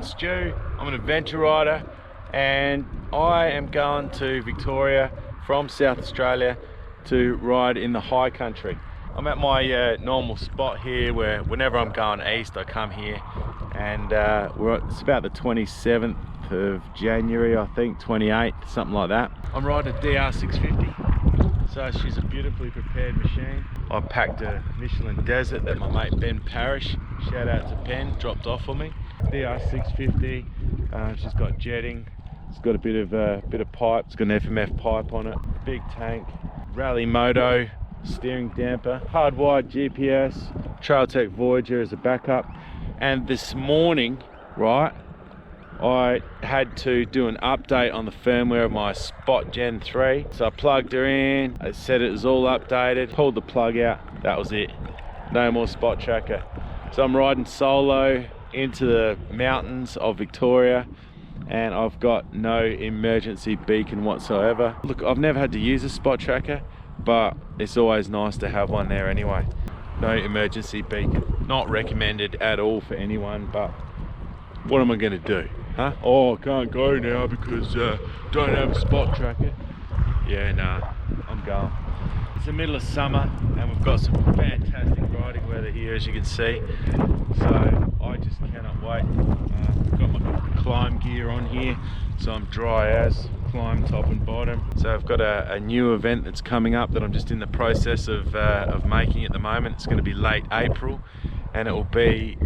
name's Stu. I'm an adventure rider and I am going to Victoria from South Australia to ride in the high country. I'm at my normal spot here where whenever I'm going east I come here, and it's about the 27th of January, I think, 28th, something like that. I'm riding a DR650, so she's a beautifully prepared machine. I packed a Michelin Desert that my mate Ben Parrish, shout out to Ben, dropped off for me. DR650, she's got jetting, it's got a bit of pipe, it's got an FMF pipe on it, big tank, rally moto, steering damper, hardwired GPS, Trailtech Voyager as a backup. And this morning, right, I had to do an update on the firmware of my Spot Gen 3. So I plugged her in, I said it was all updated, pulled the plug out, that was it. No more Spot Tracker. So I'm riding solo into the mountains of Victoria, and I've got no emergency beacon whatsoever. Look, I've never had to use a Spot Tracker, but it's always nice to have one there anyway. No emergency beacon, not recommended at all for anyone, but what am I going to do? Huh? Oh, I can't go now because don't have a Spot Tracker. Yeah, nah, I'm going. It's the middle of summer and we've got some fantastic riding weather here, as you can see. So I just cannot wait. I've got my climb gear on here, so I'm dry as, climb top and bottom. So I've got a new event that's coming up that I'm just in the process of making at the moment. It's going to be late April, and it will be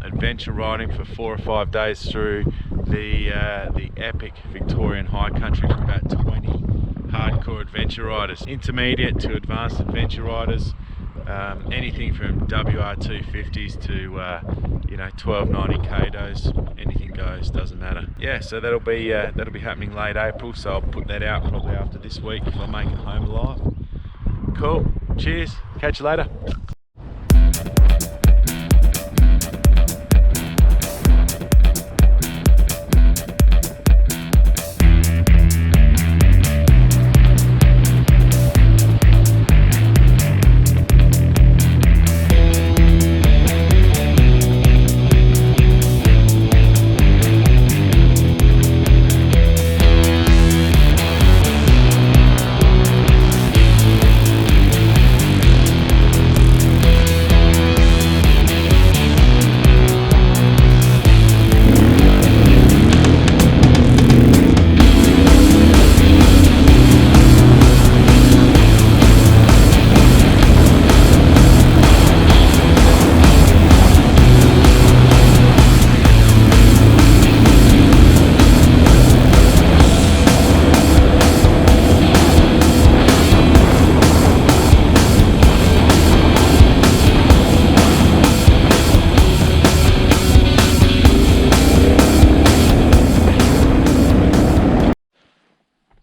adventure riding for 4 or 5 days through the epic Victorian High Country for about 20 hardcore adventure riders, intermediate to advanced adventure riders, anything from WR250s to you know, 1290 Kados, anything goes, doesn't matter. Yeah, so that'll be happening late April, so I'll put that out probably after this week if I make it home alive. Cool, cheers, catch you later.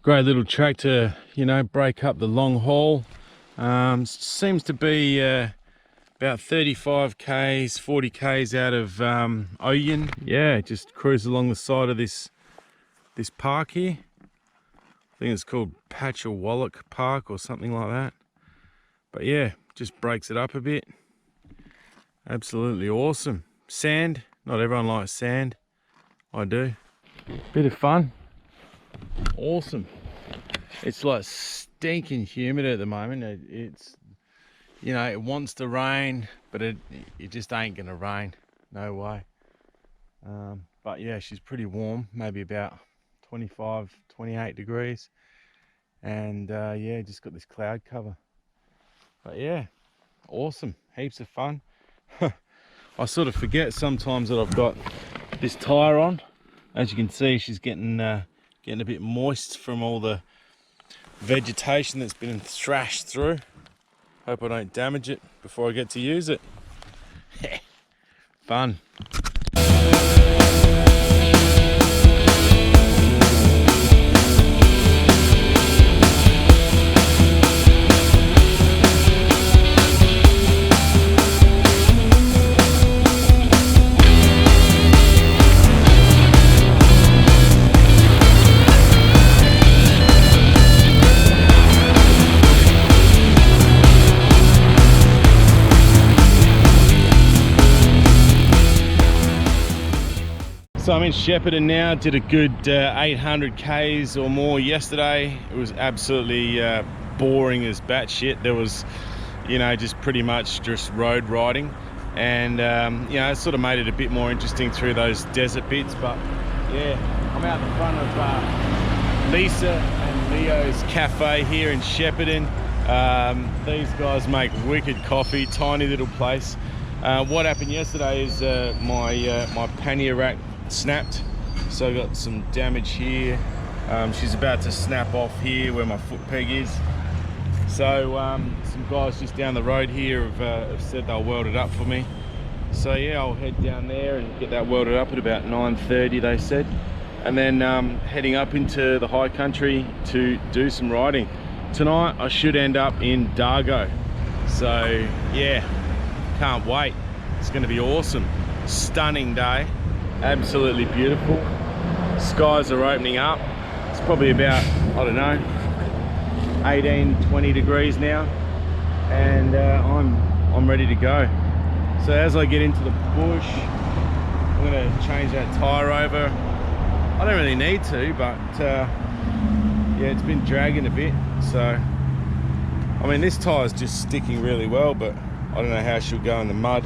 Great little track to, you know, break up the long haul. Seems to be about 35 k's, 40 k's out of Oyen. Yeah, just cruise along the side of this park here. I think it's called Patchawalloch Park or something like that. But yeah, just breaks it up a bit. Absolutely awesome. Sand, not everyone likes sand. I do. Bit of fun. Awesome. It's like stinking humid at the moment. It's, you know, it wants to rain, but it just ain't gonna rain, no way. But yeah, she's pretty warm, maybe about 25, 28 degrees, and yeah, just got this cloud cover. But yeah, awesome, heaps of fun. I sort of forget sometimes that I've got this tire on. As you can see, she's getting a bit moist from all the vegetation that's been thrashed through. Hope I don't damage it before I get to use it. Fun. So I'm in Shepparton now, did a good 800 Ks or more yesterday. It was absolutely boring as batshit. There was, you know, just pretty much just road riding. And, you know, it sort of made it a bit more interesting through those desert bits. But yeah, I'm out the front of Lisa and Leo's Cafe here in Shepparton. These guys make wicked coffee, tiny little place. What happened yesterday is my pannier rack snapped, so I got some damage here. She's about to snap off here where my foot peg is. So some guys just down the road here have said they'll weld it up for me. So yeah, I'll head down there and get that welded up at about 9:30 they said, and then heading up into the high country to do some riding. Tonight I should end up in Dargo, so yeah, can't wait. It's going to be awesome. Stunning day, absolutely beautiful. Skies are opening up. It's probably about, I don't know, 18-20 degrees now, and I'm ready to go. So as I get into the bush, I'm going to change that tyre over. I don't really need to, but yeah, it's been dragging a bit. So I mean, this tyre's just sticking really well, but I don't know how she'll go in the mud.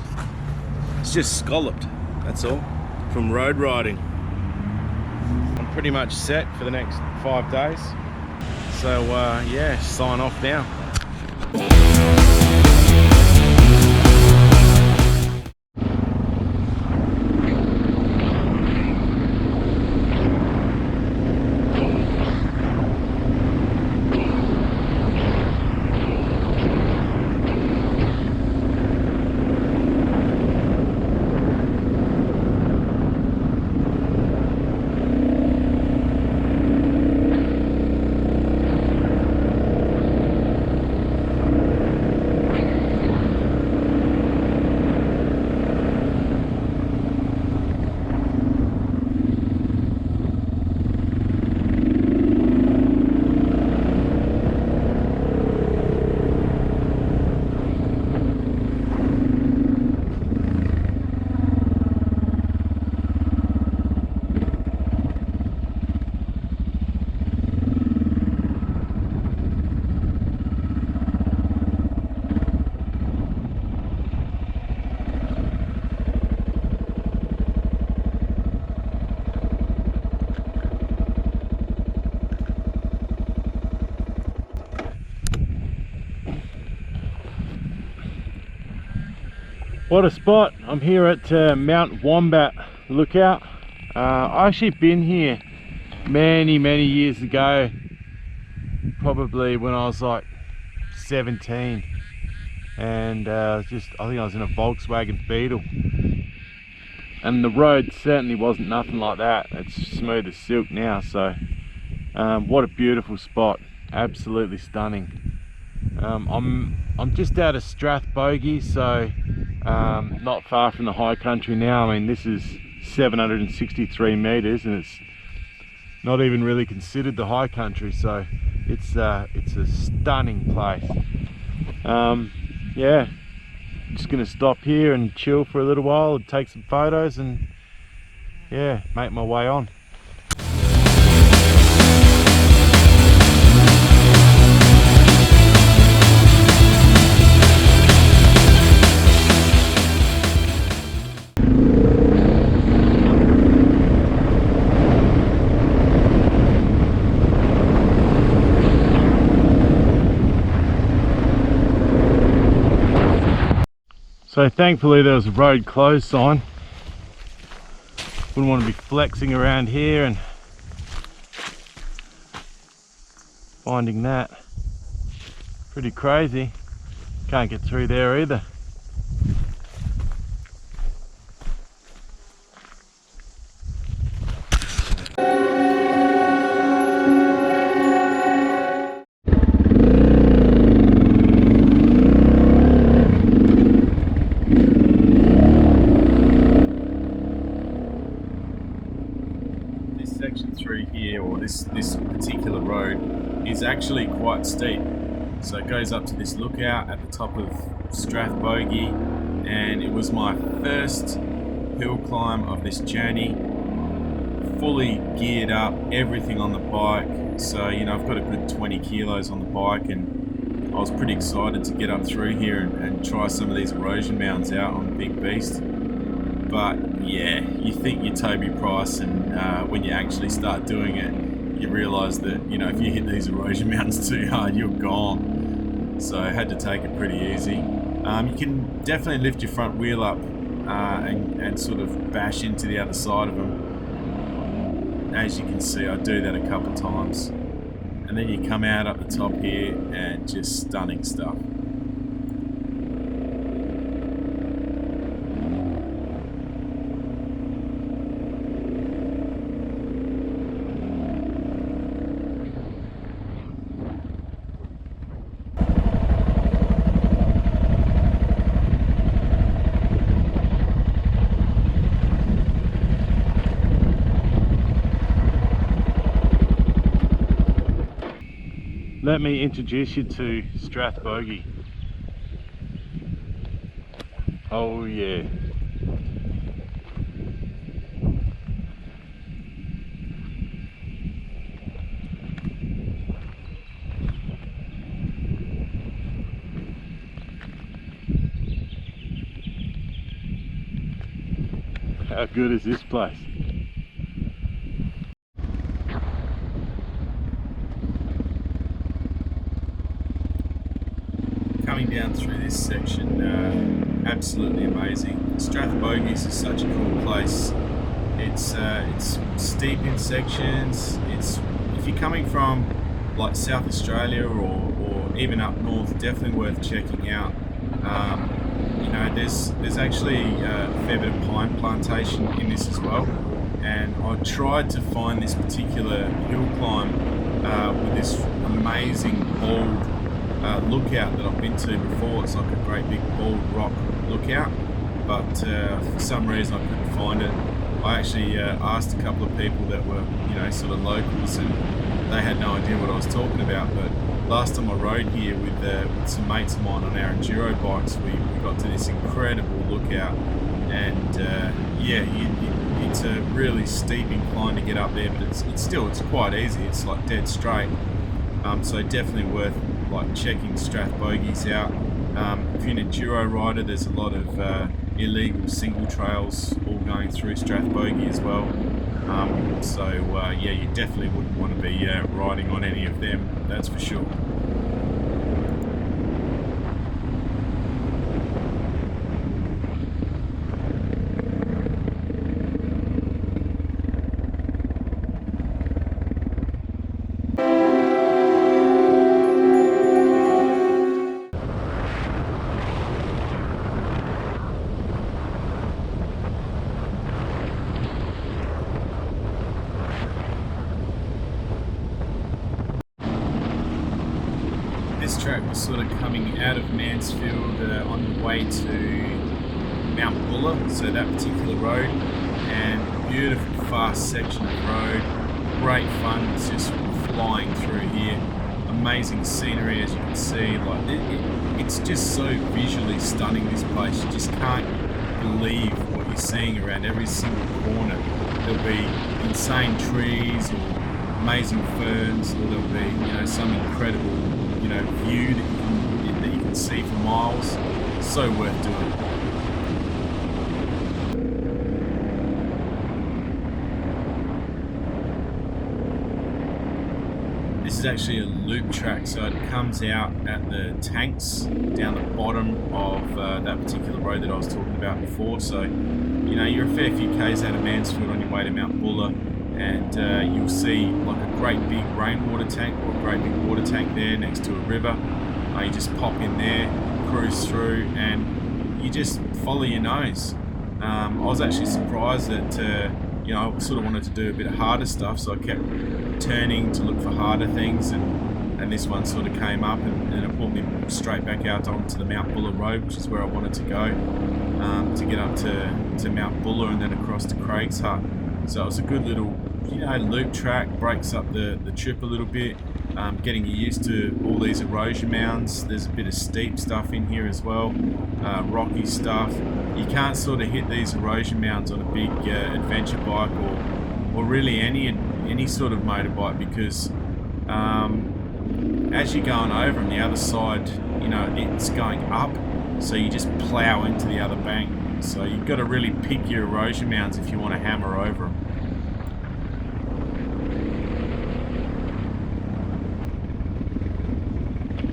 It's just scalloped, that's all, from road riding. I'm pretty much set for the next 5 days. So yeah, sign off now. What a spot. I'm here at Mount Wombat lookout. I actually been here many years ago, probably when I was like 17, and I think I was in a Volkswagen Beetle, and the road certainly wasn't nothing like that. It's smooth as silk now. So what a beautiful spot, absolutely stunning. I'm just out of Strathbogie, so not far from the high country now. I mean, this is 763 meters, and it's not even really considered the high country, so it's a stunning place. Yeah, just gonna stop here and chill for a little while and take some photos, and yeah, make my way on. So thankfully there was a road closed sign. Wouldn't want to be flexing around here and finding that. Pretty crazy. Can't get through there either. Section 3 here, or this particular road, is actually quite steep. So it goes up to this lookout at the top of Strathbogie, and it was my first hill climb of this journey. fully geared up, everything on the bike. So, you know, I've got a good 20 kilos on the bike, and I was pretty excited to get up through here and try some of these erosion mounds out on the big beast. But yeah, you think you're Toby Price, and when you actually start doing it, you realise that, you know, if you hit these erosion mountains too hard, you're gone. So I had to take it pretty easy. You can definitely lift your front wheel up and sort of bash into the other side of them. As you can see, I do that a couple of times. And then you come out up the top here and just stunning stuff. Let me introduce you to Strathbogie. Oh yeah. How good is this place? Coming down through this section, absolutely amazing. Strathbogie is such a cool place. It's steep in sections. It's, if you're coming from like South Australia or even up north, definitely worth checking out. You know, there's actually a fair bit of pine plantation in this as well, and I tried to find this particular hill climb with this amazing bald lookout that I've been to before. It's like a great big bald rock lookout, but for some reason I couldn't find it. I actually asked a couple of people that were, you know, sort of locals, and they had no idea what I was talking about. But last time I rode here with some mates of mine on our enduro bikes, we got to this incredible lookout, and yeah, it's a really steep incline to get up there, but it's quite easy. It's like dead straight, so definitely worth like checking Strathbogies out. If you're an enduro rider, there's a lot of illegal single trails all going through Strathbogie as well. So yeah, you definitely wouldn't want to be riding on any of them, that's for sure. This track was sort of coming out of Mansfield on the way to Mount Buller, so that particular road, and beautiful fast section of road, great fun. It's just flying through here, amazing scenery as you can see. Like it's just so visually stunning, this place. You just can't believe what you're seeing around every single corner. There'll be insane trees or amazing ferns, or there'll be, you know, some incredible, you know, view that you can see for miles. So worth doing. This is actually a loop track, so it comes out at the tanks down the bottom of that particular road that I was talking about before. So, you know, you're a fair few k's out of Mansfield on your way to Mount Buller, and you'll see like a great big rainwater tank or a great big water tank there next to a river. You just pop in there, cruise through, and you just follow your nose. I was actually surprised that you know, I sort of wanted to do a bit of harder stuff, so I kept turning to look for harder things, and this one sort of came up, and it brought me straight back out onto the Mount Buller road, which is where I wanted to go, to get up to Mount Buller and then across to Craig's Hut. So it was a good little, you know, loop track, breaks up the trip a little bit, getting you used to all these erosion mounds. There's a bit of steep stuff in here as well, rocky stuff. You can't sort of hit these erosion mounds on a big adventure bike or or really any sort of motorbike, because as you're going over on the other side, you know, it's going up, so you just plow into the other bank. So you've got to really pick your erosion mounds if you want to hammer over them.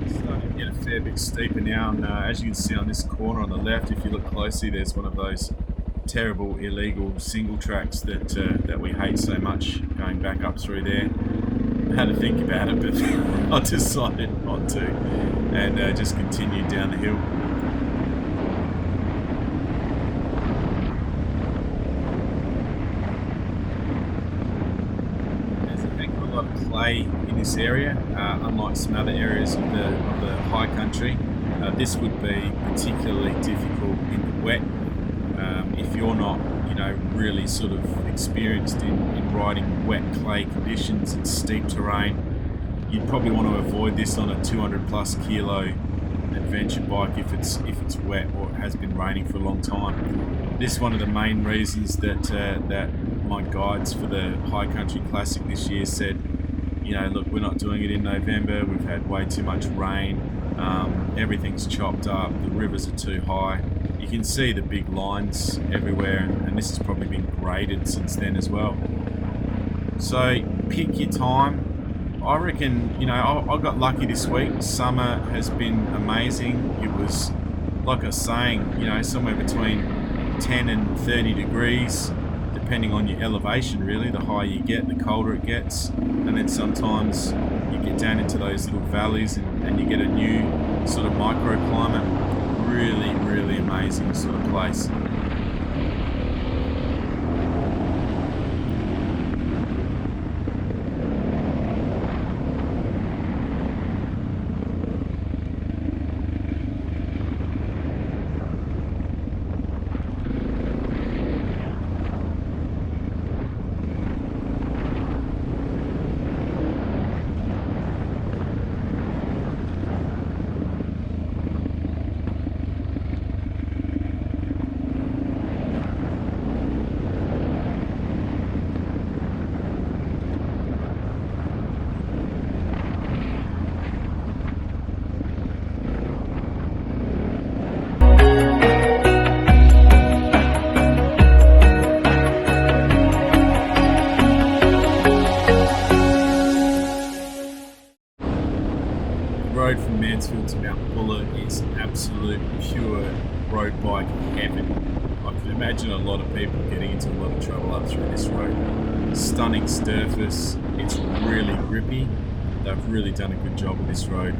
Starting to get a fair bit steeper now, and as you can see on this corner on the left, if you look closely, there's one of those terrible illegal single tracks that we hate so much, going back up through there. I had to think about it, but I decided not to, and just continued down the hill. There's a heck of a lot of clay in this area, unlike some other areas of the high country. This would be particularly difficult in the wet. If you're not, you know, really sort of experienced in riding wet clay conditions and steep terrain, you'd probably want to avoid this on a 200 plus kilo adventure bike if it's wet or it has been raining for a long time. This is one of the main reasons that my guides for the High Country Classic this year said, you know, look, we're not doing it in November, we've had way too much rain, everything's chopped up, the rivers are too high. You can see the big lines everywhere, and this has probably been graded since then as well. So pick your time. I reckon, you know, I got lucky this week. Summer has been amazing. It was, like I was saying, you know, somewhere between 10 and 30 degrees, depending on your elevation really. The higher you get, the colder it gets. And then sometimes you get down into those little valleys and you get a new sort of microclimate. Really, really amazing sort of place. From Mansfield to Mount Buller is absolute pure road bike heaven. I can imagine a lot of people getting into a lot of trouble up through this road. Stunning surface, it's really grippy. They've really done a good job of this road.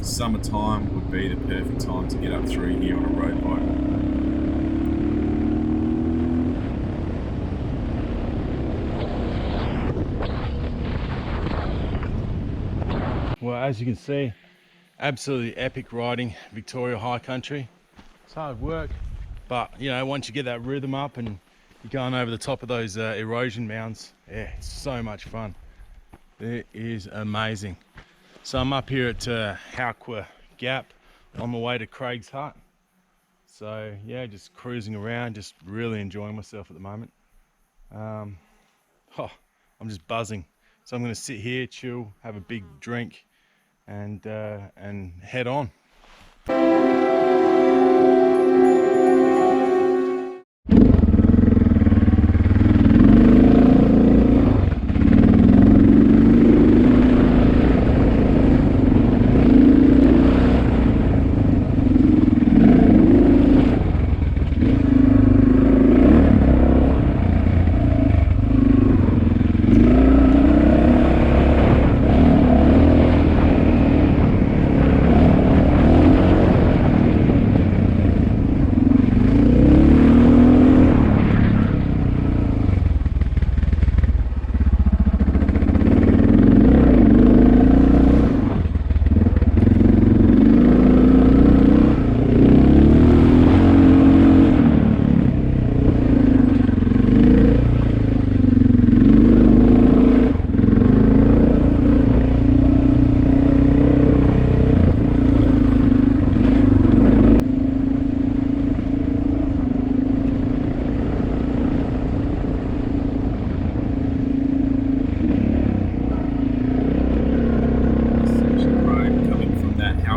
Summertime would be the perfect time to get up through here on a road bike. Well, as you can see, absolutely epic riding, Victoria High Country. It's hard work, but you know, once you get that rhythm up and you're going over the top of those erosion mounds, yeah, it's so much fun. It is amazing. So I'm up here at Howqua Gap on my way to Craig's Hut. So yeah, just cruising around, just really enjoying myself at the moment. I'm just buzzing. So I'm going to sit here, chill, have a big drink, and head on.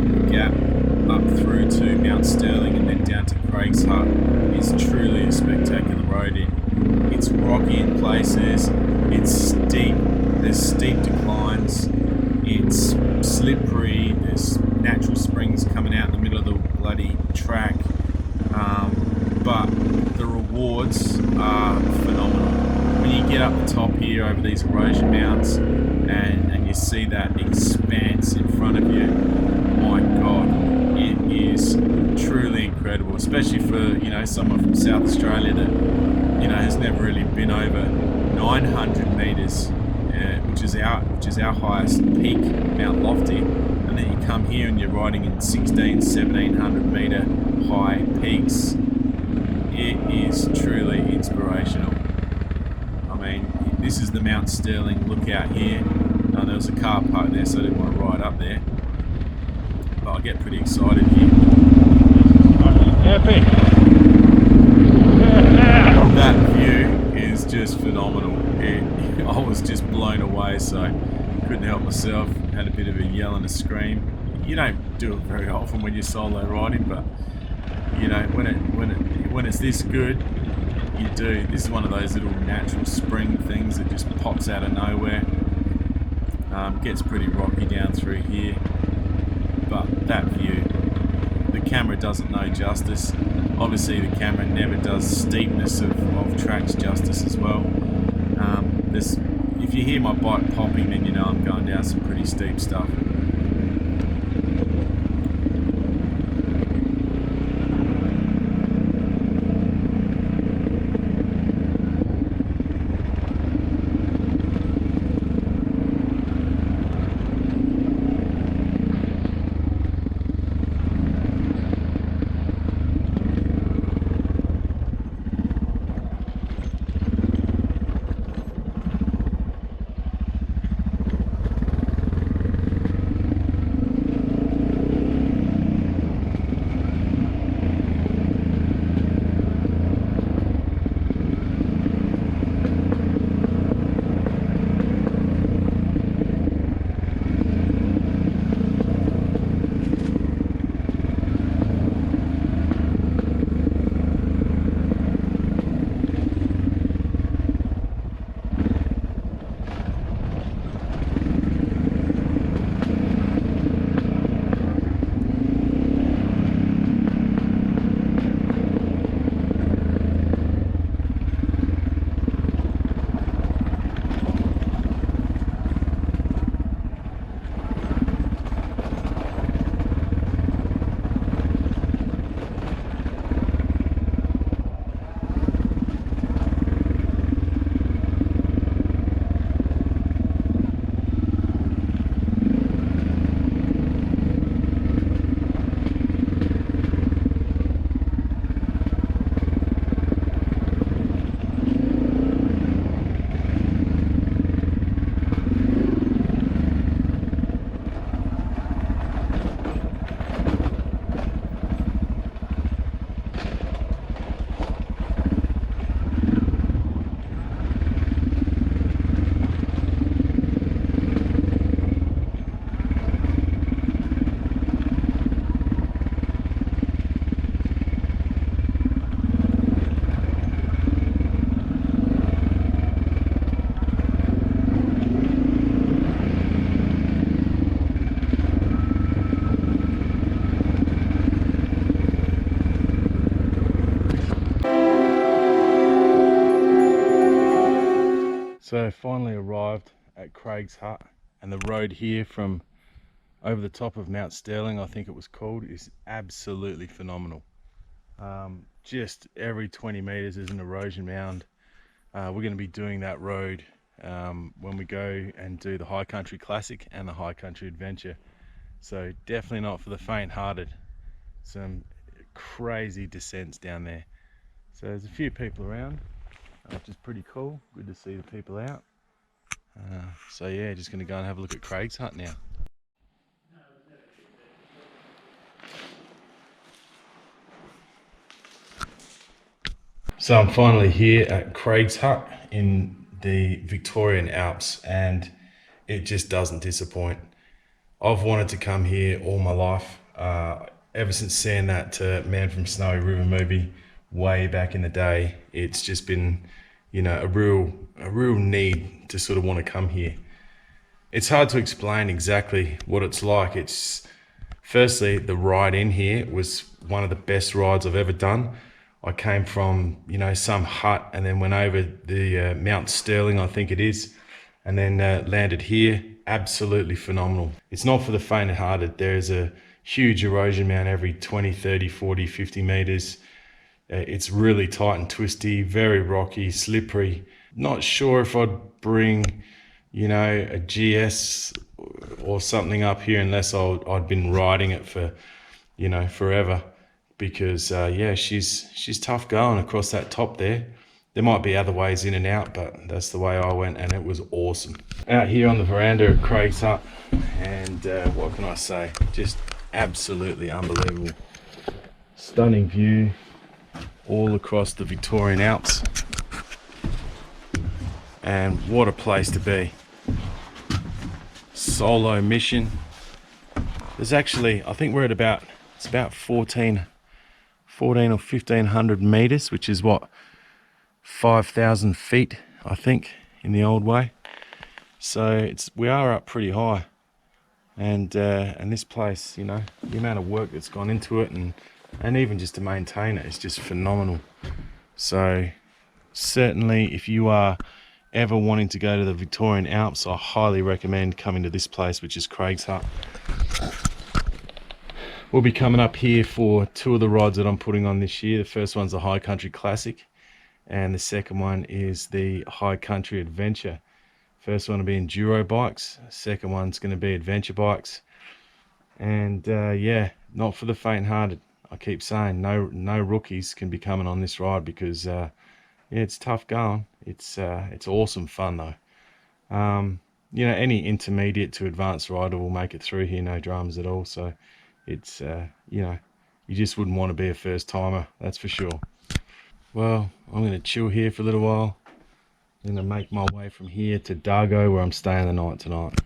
the gap up through to Mount Sterling and then down to Craig's Hut is truly a spectacular road. It's rocky in places, it's steep, there's steep declines, it's slippery, there's natural springs coming out in the middle of the bloody track, but the rewards are phenomenal. When you get up the top here over these erosion mounts and you see that expanse in front of you, my God, it is truly incredible, especially for, you know, someone from South Australia that, you know, has never really been over 900 meters, which is our highest peak, Mount Lofty, and then you come here and you're riding in 1700 meter high peaks. It is truly inspirational. I mean, this is the Mount Sterling lookout here. There was a car parked there, so I didn't want to ride up there, but I get pretty excited here. Epic. That view is just phenomenal. I was just blown away, so couldn't help myself. Had a bit of a yell and a scream. You don't do it very often when you're solo riding, but you know, when it's this good, you do. This is one of those little natural spring things that just pops out of nowhere. Gets pretty rocky down through here, but that view, the camera doesn't know justice. Obviously the camera never does steepness of tracks justice as well. If you hear my bike popping, then you know I'm going down some pretty steep stuff. So finally arrived at Craig's Hut, and the road here from over the top of Mount Sterling, I think it was called, is absolutely phenomenal. Just every 20 meters is an erosion mound. We're going to be doing that road when we go and do the High Country Classic and the High Country Adventure. So definitely not for the faint-hearted. Some crazy descents down there. So there's a few people around, which is pretty cool. Good to see the people out. So yeah, just going to go and have a look at Craig's Hut now. So I'm finally here at Craig's Hut in the Victorian Alps, and it just doesn't disappoint. I've wanted to come here all my life, ever since seeing that Man from Snowy River movie way back in the day. It's just been, you know, a real need to sort of want to come here. It's hard to explain exactly what it's like. It's firstly, the ride in here was one of the best rides I've ever done. I came from, you know, some hut and then went over the Mount Sterling, I think it is, and then landed here. Absolutely phenomenal. It's not for the faint-hearted. There's a huge erosion mound every 20, 30, 40, 50 meters. It's really tight and twisty, very rocky, slippery. Not sure if I'd bring, you know, a GS or something up here unless I'd been riding it for, you know, forever. Because yeah, she's tough going across that top there. There might be other ways in and out, but that's the way I went, and it was awesome. Out here on the veranda at Craig's hut, and what can I say? Just absolutely unbelievable. Stunning view all across the Victorian Alps. And what a place to be. Solo mission. There's actually, I think we're at about, it's about 14 or 1500 meters, which is what, 5,000 feet, I think, in the old way. So we are up pretty high, and this place, you know, the amount of work that's gone into it, and even just to maintain it is just phenomenal. So certainly, if you are ever wanting to go to the Victorian Alps, I highly recommend coming to this place, which is Craig's Hut. We'll be coming up here for two of the rides that I'm putting on this year. The first one's the High Country Classic, and the second one is the High Country Adventure. First one will be enduro bikes, second one's going to be adventure bikes. And yeah, not for the faint-hearted. I keep saying no rookies can be coming on this ride, because yeah, it's tough going. It's awesome fun though. You know, any intermediate to advanced rider will make it through here, no dramas at all. So it's you know, you just wouldn't want to be a first timer, that's for sure. Well, I'm going to chill here for a little while. I'm going to make my way from here to Dargo, where I'm staying the night tonight.